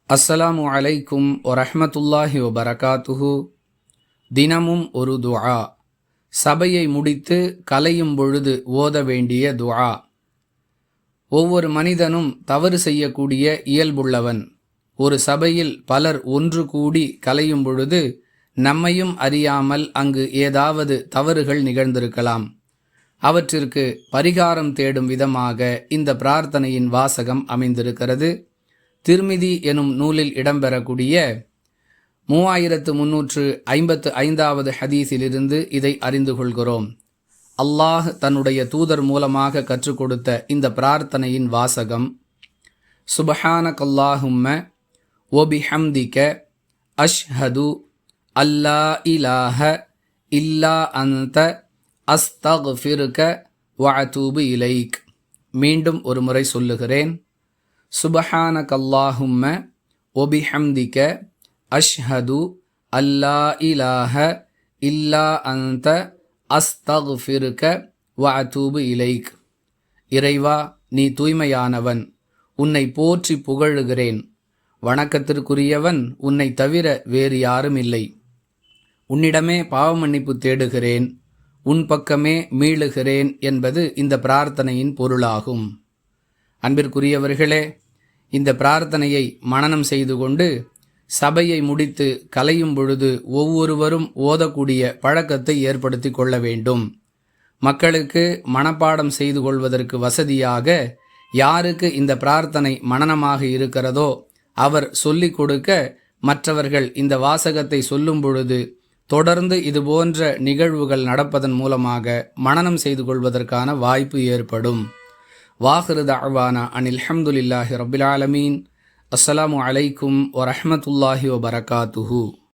அஸ்ஸலாமு அலைக்கும் வரஹ்மத்துல்லாஹி வபரகாத்துஹு. தினமும் ஒரு துஆ. சபையை முடித்து கலையும் பொழுது ஓத வேண்டிய துஆ. ஒவ்வொரு மனிதனும் தவறு செய்யக்கூடிய இயல்புள்ளவன். ஒரு சபையில் பலர் ஒன்று கூடி கலையும் பொழுது நம்மையும் அறியாமல் அங்கு ஏதாவது தவறுகள் நிகழ்ந்திருக்கலாம். அவற்றிற்கு பரிகாரம் தேடும் விதமாக இந்த பிரார்த்தனையின் வாசகம் அமைந்திருக்கிறது. திர்மிதி எனும் நூலில் இடம்பெறக்கூடிய 3355வது ஹதீஸிலிருந்து இதை அறிந்து கொள்கிறோம். அல்லாஹ் தன்னுடைய தூதர் மூலமாக கற்றுக் கொடுத்த இந்த பிரார்த்தனையின் வாசகம்: சுப்ஹானகல்லாஹும்ம வபிஹம்திக அஷ்ஹது அல்லா இலாஹ இல்லா அன்த அஸ்தக்ஃபிருக வஅதூபு இலைக். மீண்டும் ஒரு முறை சொல்லுகிறேன். சுப்ஹானகல்லாஹும்ம வபிஹம்திக அஷ்ஹது அல்லா இலாஹ இல்லா அன்த அஸ்தக்ஃபிருக வஅதூபு இலைக். இறைவா, நீ தூய்மையானவன், உன்னை போற்றி புகழுகிறேன். வணக்கத்திற்குரியவன் உன்னை தவிர வேறு யாரும் இல்லை. உன்னிடமே பாவமன்னிப்பு தேடுகிறேன், உன் பக்கமே மீளுகிறேன் என்பது இந்த பிரார்த்தனையின் பொருளாகும். அன்பிற்குரியவர்களே, இந்த பிரார்த்தனையை மனனம் செய்து கொண்டு சபையை முடித்து கலையும் பொழுது ஒவ்வொருவரும் ஓதக்கூடிய பழக்கத்தை ஏற்படுத்தி கொள்ள வேண்டும். மக்களுக்கு மனப்பாடம் செய்து கொள்வதற்கு வசதியாக யாருக்கு இந்த பிரார்த்தனை மனனமாக இருக்கிறதோ அவர் சொல்லிக் கொடுக்க, மற்றவர்கள் இந்த வாசகத்தை சொல்லும் பொழுது தொடர்ந்து இதுபோன்ற நிகழ்வுகள் நடப்பதன் மூலமாக மனனம் செய்து கொள்வதற்கான வாய்ப்பு ஏற்படும். வாஹிரு தஅவானா அனில் ஹம்துலில்லாஹி ரப்பில் ஆலமீன். அஸ்ஸலாமு அலைக்கும் வரஹ்மத்துல்லாஹி வபரகாத்துஹு.